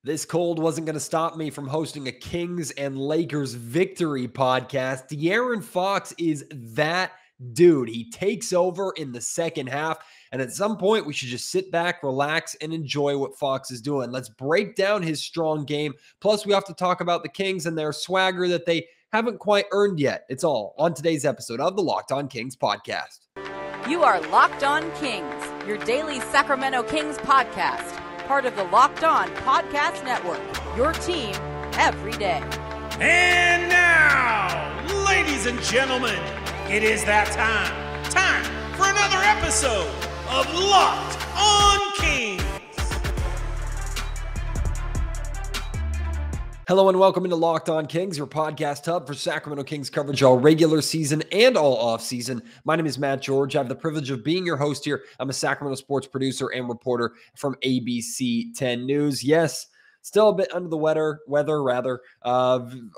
This cold wasn't going to stop me from hosting a Kings and Lakers victory podcast. De'Aaron Fox is that dude. He takes over in the second half. And at some point, we should just sit back, relax, and enjoy what Fox is doing. Let's break down his strong game. Plus, we have to talk about the Kings and their swagger that they haven't quite earned yet. It's all on today's episode of the Locked On Kings podcast. You are Locked On Kings, your daily Sacramento Kings podcast. Part of the Locked On Podcast Network, your team every day. And now, ladies and gentlemen, it is that time. Time for another episode of Locked On Kings. Hello and welcome into Locked On Kings, your podcast hub for Sacramento Kings coverage all regular season and all off season. My name is Matt George. I have the privilege of being your host here. I'm a Sacramento sports producer and reporter from ABC 10 News. Yes, still a bit under the weather.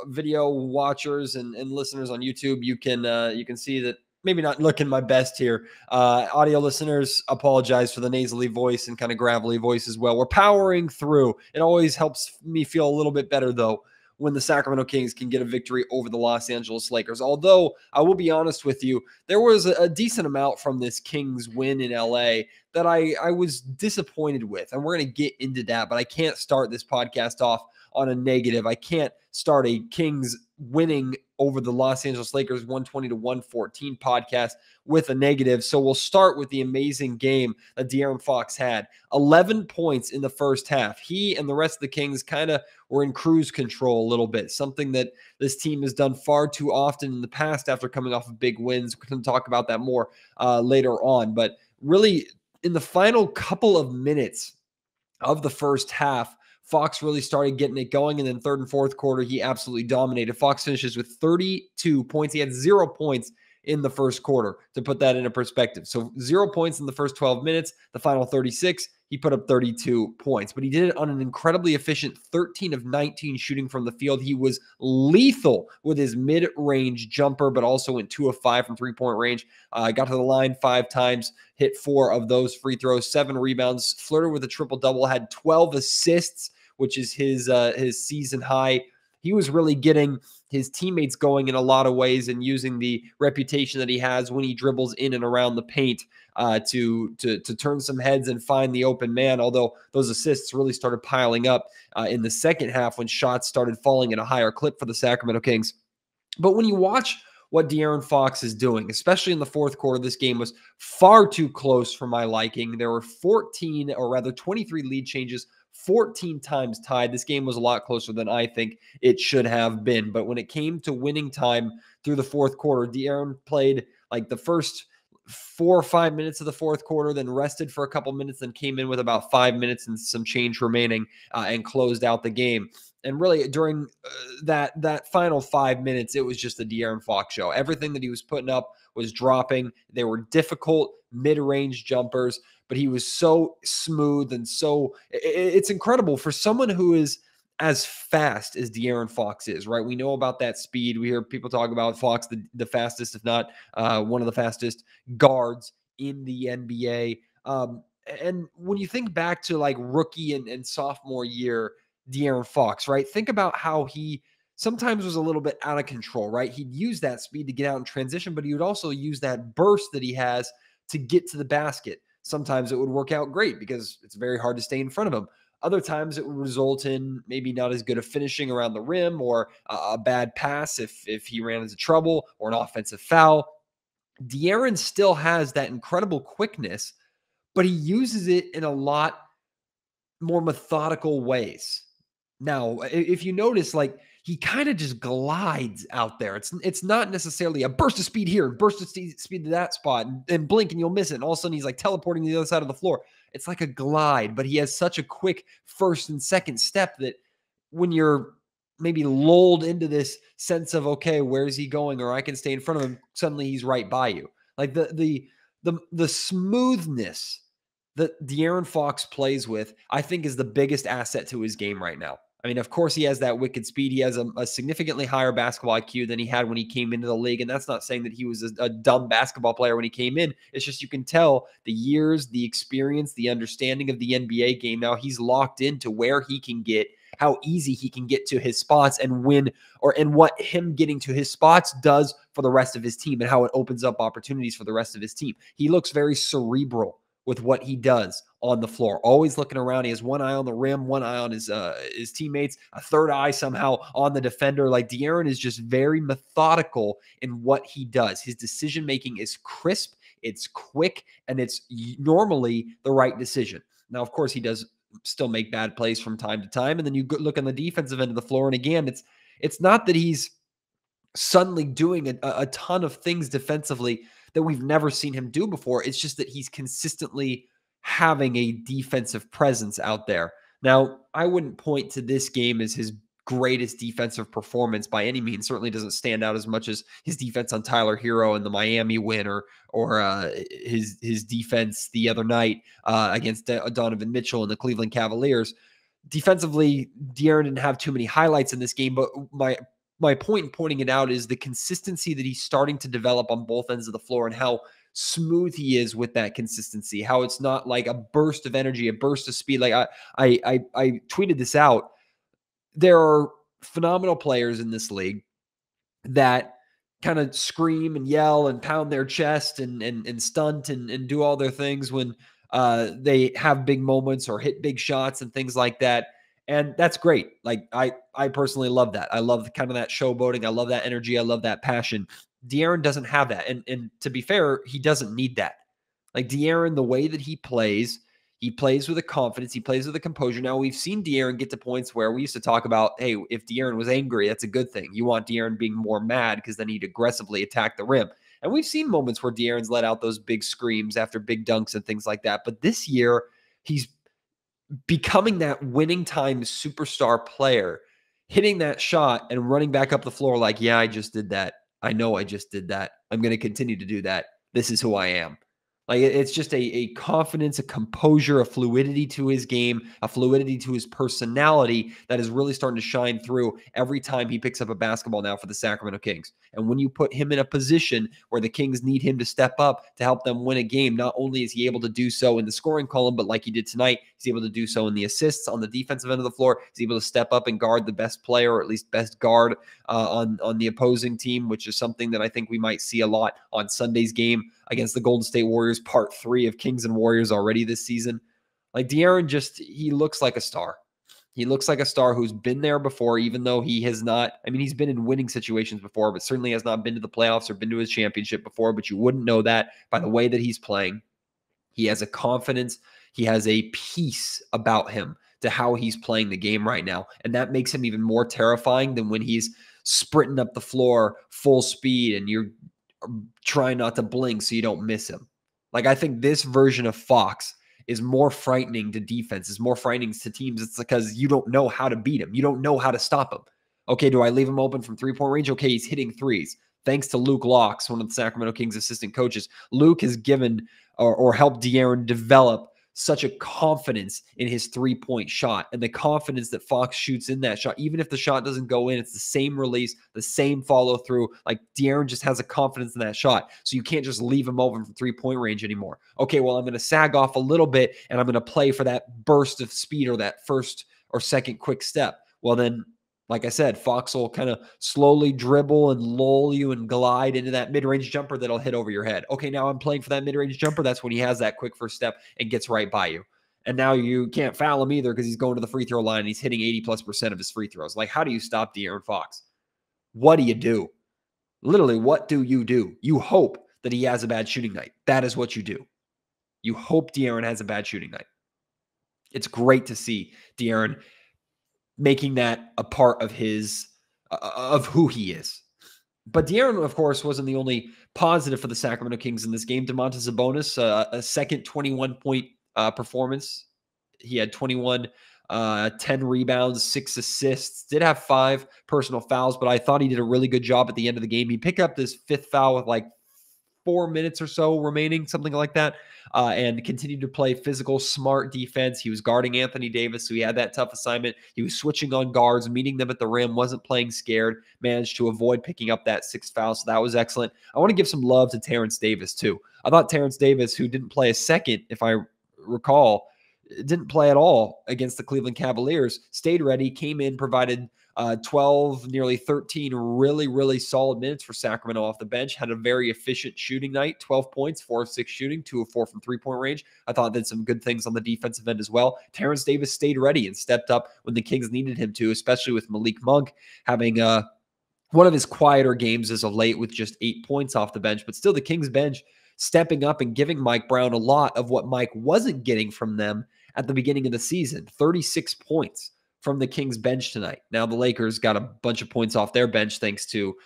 Video watchers and listeners on YouTube, you can see that maybe not looking my best here. Audio listeners, apologize for the nasally voice and kind of gravelly voice as well. We're powering through. It always helps me feel a little bit better, though, when the Sacramento Kings can get a victory over the Los Angeles Lakers. Although, I will be honest with you, there was a decent amount from this Kings win in LA that I was disappointed with. And we're going to get into that, but I can't start this podcast off on a negative. I can't start a Kings winning over the Los Angeles Lakers 120-114 podcast with a negative. So we'll start with the amazing game that De'Aaron Fox had. 11 points in the first half. He and the rest of the Kings kind of were in cruise control a little bit, something that this team has done far too often in the past after coming off of big wins. We're going to talk about that more later on. But really, in the final couple of minutes of the first half, Fox really started getting it going, and then third and fourth quarter, he absolutely dominated. Fox finishes with 32 points. He had 0 points in the first quarter, to put that into perspective. So 0 points in the first 12 minutes. The final 36, he put up 32 points. But he did it on an incredibly efficient 13 of 19 shooting from the field. He was lethal with his mid-range jumper, but also went 2 of 5 from three-point range. Got to the line 5 times, hit 4 of those free throws, 7 rebounds, flirted with a triple-double, had 12 assists, which is his season high. He was really getting his teammates going in a lot of ways and using the reputation that he has when he dribbles in and around the paint to turn some heads and find the open man, although those assists really started piling up in the second half when shots started falling at a higher clip for the Sacramento Kings. But when you watch what De'Aaron Fox is doing, especially in the fourth quarter, this game was far too close for my liking. There were 23 lead changes, 14 times tied. This game was a lot closer than I think it should have been. But when it came to winning time through the fourth quarter, De'Aaron played like the first 4 or 5 minutes of the fourth quarter, then rested for a couple minutes, then came in with about 5 minutes and some change remaining and closed out the game. And really, during that final 5 minutes, it was just the De'Aaron Fox show. Everything that he was putting up was dropping. They were difficult mid-range jumpers, but he was so smooth and so it's incredible for someone who is as fast as De'Aaron Fox is, right? We know about that speed. We hear people talk about Fox, the fastest, if not one of the fastest guards in the NBA. And when you think back to like rookie and sophomore year De'Aaron Fox, right? Think about how he sometimes was a little bit out of control, right? He'd use that speed to get out in transition, but he would also use that burst that he has to get to the basket. Sometimes it would work out great because it's very hard to stay in front of him. Other times it would result in maybe not as good of finishing around the rim or a bad pass if he ran into trouble or an offensive foul. De'Aaron still has that incredible quickness, but he uses it in a lot more methodical ways. Now, if you notice, like he kind of just glides out there. It's not necessarily a burst of speed here and burst of speed to that spot and blink and you'll miss it. And all of a sudden he's like teleporting to the other side of the floor. It's like a glide, but he has such a quick first and second step that when you're maybe lulled into this sense of, okay, where is he going? Or I can stay in front of him. Suddenly he's right by you. Like the smoothness that De'Aaron Fox plays with, I think is the biggest asset to his game right now. I mean, of course, he has that wicked speed. He has a significantly higher basketball IQ than he had when he came into the league. And that's not saying that he was a dumb basketball player when he came in. It's just you can tell the years, the experience, the understanding of the NBA game. Now he's locked into where he can get, how easy he can get to his spots and what him getting to his spots does for the rest of his team and how it opens up opportunities for the rest of his team. He looks very cerebral with what he does on the floor, always looking around. He has one eye on the rim, one eye on his teammates, a third eye somehow on the defender. Like De'Aaron is just very methodical in what he does. His decision-making is crisp, it's quick, and it's normally the right decision. Now, of course, he does still make bad plays from time to time. And then you look on the defensive end of the floor, and again, it's not that he's suddenly doing a ton of things defensively that we've never seen him do before. It's just that he's consistently having a defensive presence out there. Now, I wouldn't point to this game as his greatest defensive performance by any means. Certainly doesn't stand out as much as his defense on Tyler Hero in the Miami win or his defense the other night against Donovan Mitchell and the Cleveland Cavaliers. Defensively, De'Aaron didn't have too many highlights in this game, but my point in pointing it out is the consistency that he's starting to develop on both ends of the floor and how smooth he is with that consistency, how it's not like a burst of energy, a burst of speed. Like I tweeted this out. There are phenomenal players in this league that kind of scream and yell and pound their chest and stunt and do all their things when they have big moments or hit big shots and things like that. And that's great. Like I personally love that. I love kind of that showboating. I love that energy. I love that passion. De'Aaron doesn't have that. And to be fair, he doesn't need that. Like De'Aaron, the way that he plays with a confidence. He plays with a composure. Now we've seen De'Aaron get to points where we used to talk about, hey, if De'Aaron was angry, that's a good thing. You want De'Aaron being more mad because then he'd aggressively attack the rim. And we've seen moments where De'Aaron's let out those big screams after big dunks and things like that. But this year, he's becoming that winning time superstar player, hitting that shot and running back up the floor like, yeah, I just did that. I know I just did that. I'm going to continue to do that. This is who I am. Like it's just a confidence, a composure, a fluidity to his game, a fluidity to his personality that is really starting to shine through every time he picks up a basketball now for the Sacramento Kings. And when you put him in a position where the Kings need him to step up to help them win a game, not only is he able to do so in the scoring column, but like he did tonight, he's able to do so in the assists on the defensive end of the floor. He's able to step up and guard the best player, or at least best guard on the opposing team, which is something that I think we might see a lot on Sunday's game against the Golden State Warriors, part 3 of Kings and Warriors already this season. Like De'Aaron he looks like a star. He looks like a star who's been there before, even though he has not, I mean, he's been in winning situations before, but certainly has not been to the playoffs or been to his championship before, but you wouldn't know that by the way that he's playing. He has a confidence. He has a peace about him to how he's playing the game right now. And that makes him even more terrifying than when he's sprinting up the floor full speed and you're trying not to blink so you don't miss him. Like, I think this version of Fox is more frightening to defense, is more frightening to teams. It's because you don't know how to beat him. You don't know how to stop him. Okay, do I leave him open from three-point range? Okay, he's hitting threes. Thanks to Luke Locks, one of the Sacramento Kings assistant coaches. Luke has given or helped De'Aaron develop such a confidence in his three-point shot and the confidence that Fox shoots in that shot. Even if the shot doesn't go in, it's the same release, the same follow-through. Like De'Aaron just has a confidence in that shot. So you can't just leave him open from three-point range anymore. Okay, well, I'm going to sag off a little bit and I'm going to play for that burst of speed or that first or second quick step. Well, then, like I said, Fox will kind of slowly dribble and lull you and glide into that mid-range jumper that'll hit over your head. Okay, now I'm playing for that mid-range jumper. That's when he has that quick first step and gets right by you. And now you can't foul him either because he's going to the free throw line and he's hitting 80+% of his free throws. Like, how do you stop De'Aaron Fox? What do you do? Literally, what do? You hope that he has a bad shooting night. That is what you do. You hope De'Aaron has a bad shooting night. It's great to see De'Aaron making that a part of of who he is. But De'Aaron, of course, wasn't the only positive for the Sacramento Kings in this game. Domantas Sabonis, a second 21-point performance. He had 21, 10 rebounds, 6 assists, did have 5 personal fouls, but I thought he did a really good job at the end of the game. He picked up this 5th foul with like 4 minutes or so remaining, something like that, and continued to play physical, smart defense. He was guarding Anthony Davis, so he had that tough assignment. He was switching on guards, meeting them at the rim, wasn't playing scared, managed to avoid picking up that 6th foul, so that was excellent. I want to give some love to Terrence Davis, too. I thought Terrence Davis, who didn't play a second, if I recall, didn't play at all against the Cleveland Cavaliers, stayed ready, came in, provided 12, nearly 13 really, really solid minutes for Sacramento off the bench, had a very efficient shooting night, 12 points, 4 of 6 shooting, 2 of 4 from three-point range. I thought did some good things on the defensive end as well. Terrence Davis stayed ready and stepped up when the Kings needed him to, especially with Malik Monk having one of his quieter games as of late with just 8 points off the bench, but still the Kings bench stepping up and giving Mike Brown a lot of what Mike wasn't getting from them at the beginning of the season, 36 points from the Kings bench tonight. Now the Lakers got a bunch of points off their bench thanks to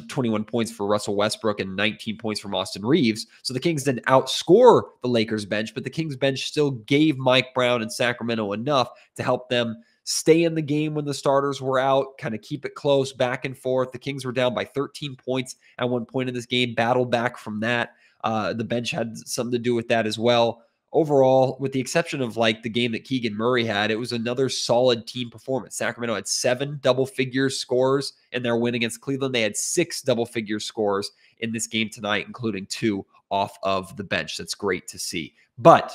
21 points for Russell Westbrook and 19 points from Austin Reeves. So the Kings didn't outscore the Lakers bench, but the Kings bench still gave Mike Brown and Sacramento enough to help them stay in the game when the starters were out, kind of keep it close, back and forth. The Kings were down by 13 points at one point in this game, battled back from that. The bench had something to do with that as well. Overall, with the exception of like the game that Keegan Murray had, it was another solid team performance. Sacramento had 7 double-figure scores in their win against Cleveland. They had 6 double-figure scores in this game tonight, including 2 off of the bench. That's great to see. But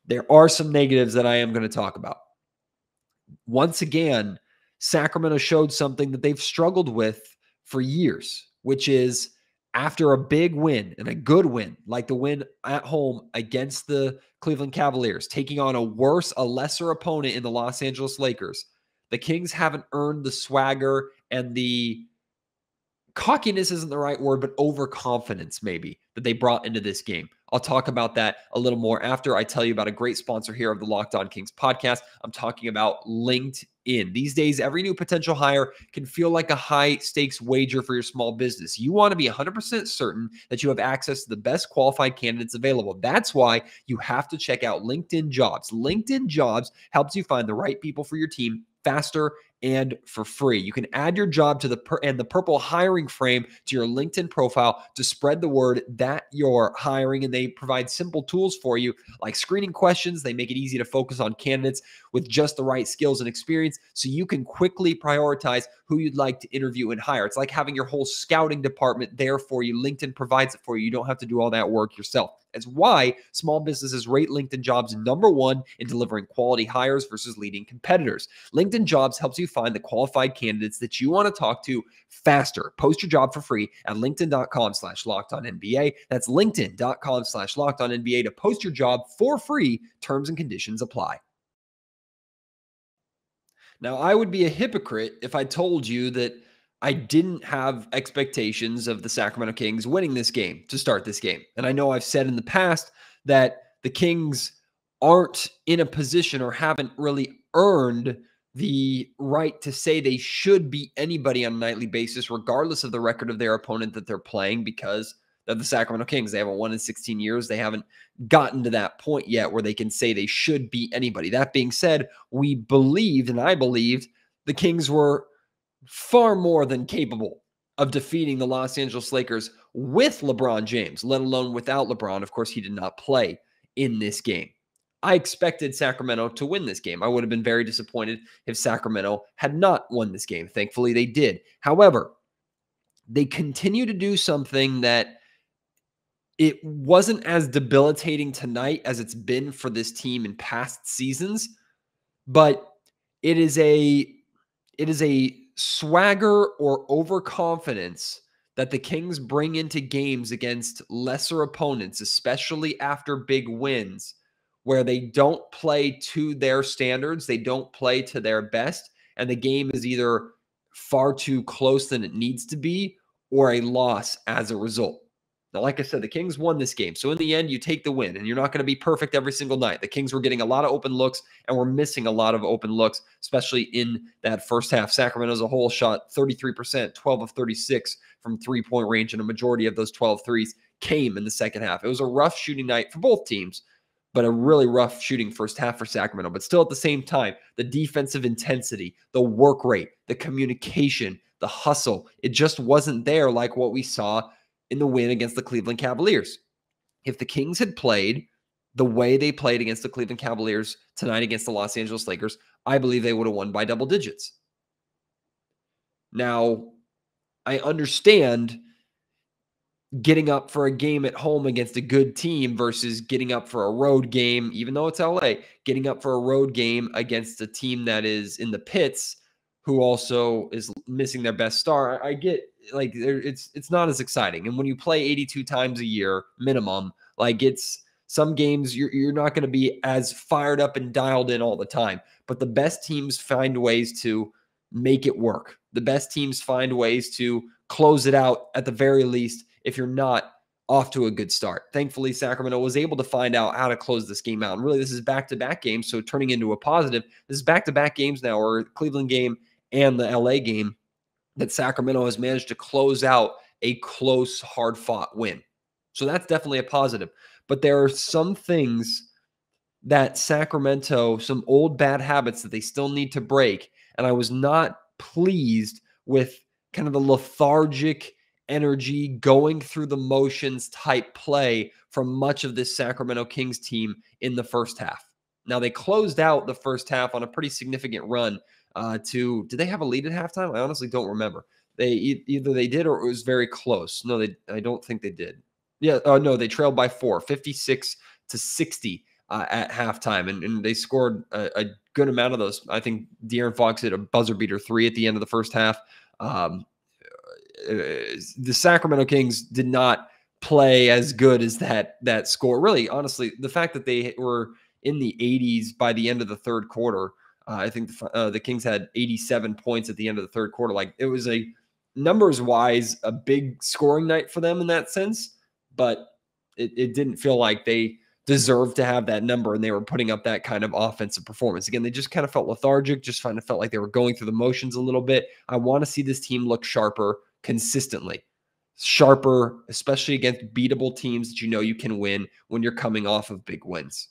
there are some negatives that I am going to talk about. Once again, Sacramento showed something that they've struggled with for years, which is after a big win and a good win, like the win at home against the Cleveland Cavaliers, taking on a lesser opponent in the Los Angeles Lakers, the Kings haven't earned the swagger and the cockiness isn't the right word, but overconfidence maybe that they brought into this game. I'll talk about that a little more after I tell you about a great sponsor here of the Locked On Kings podcast. I'm talking about LinkedIn. These days, every new potential hire can feel like a high-stakes wager for your small business. You want to be 100% certain that you have access to the best qualified candidates available. That's why you have to check out LinkedIn Jobs. LinkedIn Jobs helps you find the right people for your team faster and for free. You can add your job to the purple hiring frame to your LinkedIn profile to spread the word that you're hiring, and they provide simple tools for you like screening questions. They make it easy to focus on candidates with just the right skills and experience so you can quickly prioritize who you'd like to interview and hire. It's like having your whole scouting department there for you. LinkedIn provides it for you. You don't have to do all that work yourself. That's why small businesses rate LinkedIn Jobs #1 in delivering quality hires versus leading competitors. LinkedIn Jobs helps you find the qualified candidates that you want to talk to faster. Post your job for free at linkedin.com/lockedonnba. That's linkedin.com/lockedonnba to post your job for free. Terms and conditions apply. Now, I would be a hypocrite if I told you that I didn't have expectations of the Sacramento Kings winning this game to start this game. And I know I've said in the past that the Kings aren't in a position or haven't really earned the right to say they should beat anybody on a nightly basis, regardless of the record of their opponent that they're playing, because they're the Sacramento Kings. They haven't won in 16 years. They haven't gotten to that point yet where they can say they should beat anybody. That being said, we believed, and I believed, the Kings were far more than capable of defeating the Los Angeles Lakers with LeBron James, let alone without LeBron. Of course, he did not play in this game. I expected Sacramento to win this game. I would have been very disappointed if Sacramento had not won this game. Thankfully, they did. However, they continue to do something that it wasn't as debilitating tonight as it's been for this team in past seasons, but it is a swagger or overconfidence that the Kings bring into games against lesser opponents, especially after big wins, where they don't play to their standards, they don't play to their best, and the game is either far too close than it needs to be or a loss as a result. Now, like I said, the Kings won this game. So in the end, you take the win, and you're not going to be perfect every single night. The Kings were getting a lot of open looks, and we're missing a lot of open looks, especially in that first half. Sacramento as a whole shot 33%, 12 of 36 from three-point range, and a majority of those 12 threes came in the second half. It was a rough shooting night for both teams, but a really rough shooting first half for Sacramento. But still at the same time, the defensive intensity, the work rate, the communication, the hustle, it just wasn't there like what we saw in the win against the Cleveland Cavaliers. If the Kings had played the way they played against the Cleveland Cavaliers tonight against the Los Angeles Lakers, I believe they would have won by double digits. Now, I understand getting up for a game at home against a good team versus getting up for a road game, even though it's LA, getting up for a road game against a team that is in the pits who also is missing their best star. I get like it's not as exciting. And when you play 82 times a year minimum, like it's some games you're not going to be as fired up and dialed in all the time. But the best teams find ways to make it work. The best teams find ways to close it out at the very least if you're not off to a good start. Thankfully, Sacramento was able to find out how to close this game out. And really, this is back-to-back games, so turning into a positive. This is back-to-back games now, or Cleveland game and the LA game, that Sacramento has managed to close out a close, hard-fought win. So that's definitely a positive. But there are some things that Sacramento, some old bad habits that they still need to break. And I was not pleased with kind of the lethargic energy, going through the motions type play from much of this Sacramento Kings team in the first half. Now, they closed out the first half on a pretty significant run did they have a lead at halftime? I honestly don't remember. Either they did or it was very close. No, I don't think they did. Yeah, no, they trailed by 56-60 at halftime, and they scored a good amount of those. I think De'Aaron Fox hit a buzzer beater 3 at the end of the first half. The Sacramento Kings did not play as good as that score. Really, honestly, the fact that they were in the 80s by the end of the third quarter, I think the Kings had 87 points at the end of the third quarter. Like, it was a numbers-wise a big scoring night for them in that sense, but it didn't feel like they deserved to have that number, and they were putting up that kind of offensive performance. Again, they just kind of felt lethargic, just kind of felt like they were going through the motions a little bit. I want to see this team look sharper consistently. Sharper, especially against beatable teams that you know you can win when you're coming off of big wins.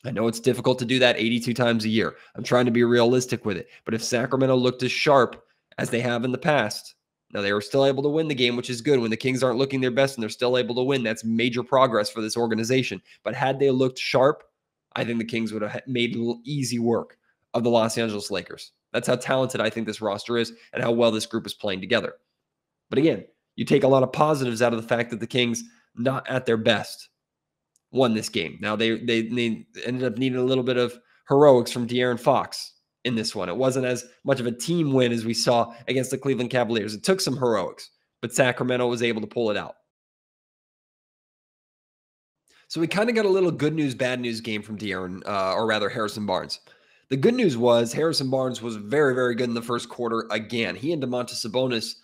I know it's difficult to do that 82 times a year. I'm trying to be realistic with it. But if Sacramento looked as sharp as they have in the past, now they were still able to win the game, which is good. When the Kings aren't looking their best and they're still able to win, that's major progress for this organization. But had they looked sharp, I think the Kings would have made easy work of the Los Angeles Lakers. That's how talented I think this roster is and how well this group is playing together. But again, you take a lot of positives out of the fact that the Kings, not at their best, won this game. Now, they ended up needing a little bit of heroics from De'Aaron Fox in this one. It wasn't as much of a team win as we saw against the Cleveland Cavaliers. It took some heroics, but Sacramento was able to pull it out. So we kind of got a little good news, bad news game from De'Aaron, or rather Harrison Barnes. The good news was Harrison Barnes was very, very good in the first quarter again. He and Domantas Sabonis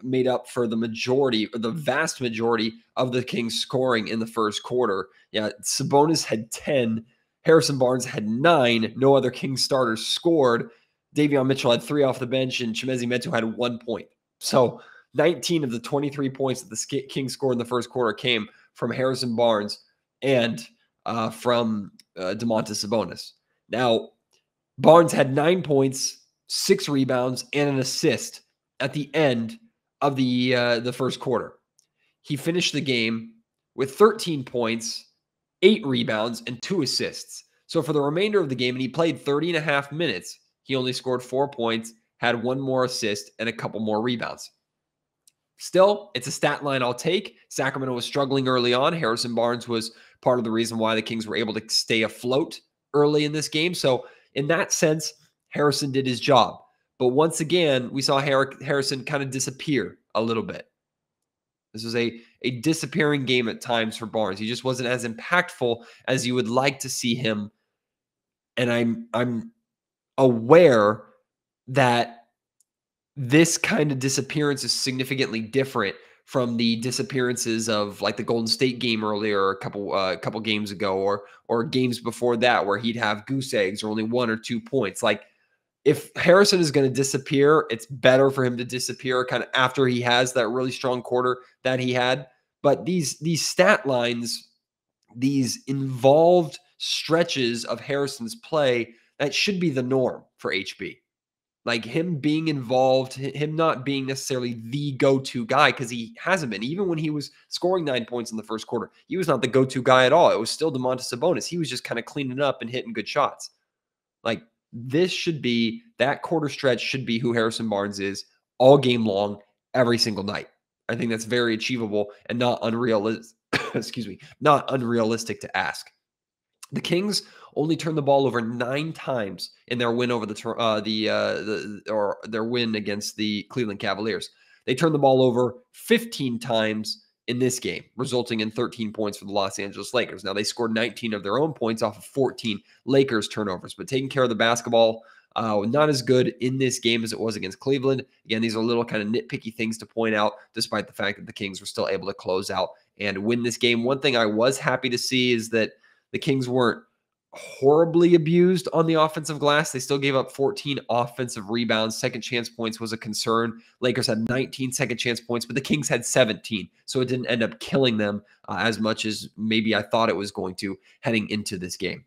made up for the vast majority of the Kings scoring in the first quarter. Yeah, Sabonis had 10. Harrison Barnes had 9. No other Kings starters scored. Davion Mitchell had 3 off the bench, and Chimezie Metu had 1 point. So 19 of the 23 points that the Kings scored in the first quarter came from Harrison Barnes and from Domantas Sabonis. Now, Barnes had 9 points, 6 rebounds, and an assist at the end of the first quarter. He finished the game with 13 points, 8 rebounds, and 2 assists. So for the remainder of the game, and he played 30 and a half minutes, he only scored 4 points, had 1 more assist, and a couple more rebounds. Still, it's a stat line I'll take. Sacramento was struggling early on. Harrison Barnes was part of the reason why the Kings were able to stay afloat early in this game. So in that sense, Harrison did his job. But once again, we saw Harrison kind of disappear a little bit. This was a disappearing game at times for Barnes. He just wasn't as impactful as you would like to see him. And I'm aware that this kind of disappearance is significantly different from the disappearances of like the Golden State game earlier, a couple games ago, or games before that where he'd have goose eggs or only 1 or 2 points. Like, if Harrison is going to disappear, it's better for him to disappear kind of after he has that really strong quarter that he had. But these stat lines, these involved stretches of Harrison's play, that should be the norm for HB. Like him being involved, him not being necessarily the go-to guy, because he hasn't been. Even when he was scoring 9 points in the first quarter, he was not the go-to guy at all. It was still Domantas Sabonis. He was just kind of cleaning up and hitting good shots. Like this should be, that quarter stretch should be who Harrison Barnes is all game long, every single night. I think that's very achievable and not unrealistic. Excuse me, not unrealistic to ask. The Kings only turned the ball over 9 times in their win over their win against the Cleveland Cavaliers. They turned the ball over 15 times in this game, resulting in 13 points for the Los Angeles Lakers. Now, they scored 19 of their own points off of 14 Lakers turnovers, but taking care of the basketball, not as good in this game as it was against Cleveland. Again, these are little kind of nitpicky things to point out, despite the fact that the Kings were still able to close out and win this game. One thing I was happy to see is that the Kings weren't horribly abused on the offensive glass. They still gave up 14 offensive rebounds. Second chance points was a concern. Lakers had 19 second chance points, but the Kings had 17. So it didn't end up killing them as much as maybe I thought it was going to heading into this game.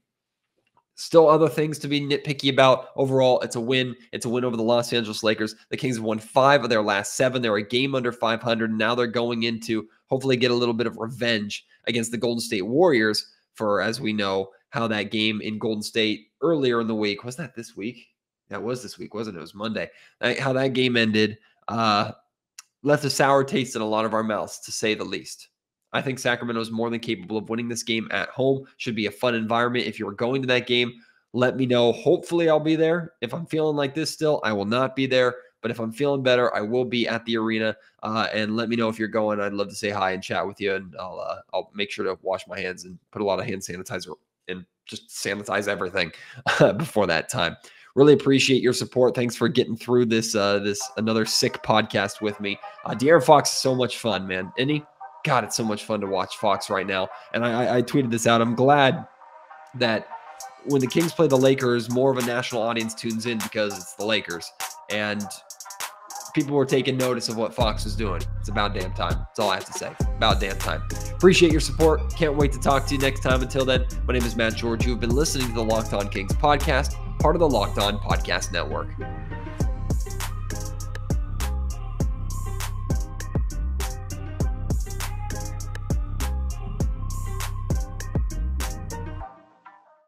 Still other things to be nitpicky about. Overall, it's a win. It's a win over the Los Angeles Lakers. The Kings have won 5 of their last 7. They're a game under 500. And now they're going into hopefully get a little bit of revenge against the Golden State Warriors for, as we know, how that game in Golden State earlier in the week, was that this week? That was this week, wasn't it? It was Monday. How that game ended left a sour taste in a lot of our mouths, to say the least. I think Sacramento is more than capable of winning this game at home. Should be a fun environment. If you're going to that game, let me know. Hopefully I'll be there. If I'm feeling like this still, I will not be there. But if I'm feeling better, I will be at the arena. And let me know if you're going. I'd love to say hi and chat with you. And I'll make sure to wash my hands and put a lot of hand sanitizer and just sanitize everything before that time. Really appreciate your support. Thanks for getting through this another sick podcast with me. De'Aaron Fox is so much fun, man. Isn't he? God, it's so much fun to watch Fox right now. And I tweeted this out. I'm glad that when the Kings play the Lakers, more of a national audience tunes in because it's the Lakers. And people were taking notice of what Fox was doing. It's about damn time. That's all I have to say. About damn time. Appreciate your support. Can't wait to talk to you next time. Until then, my name is Matt George. You have been listening to the Locked On Kings podcast, part of the Locked On Podcast Network.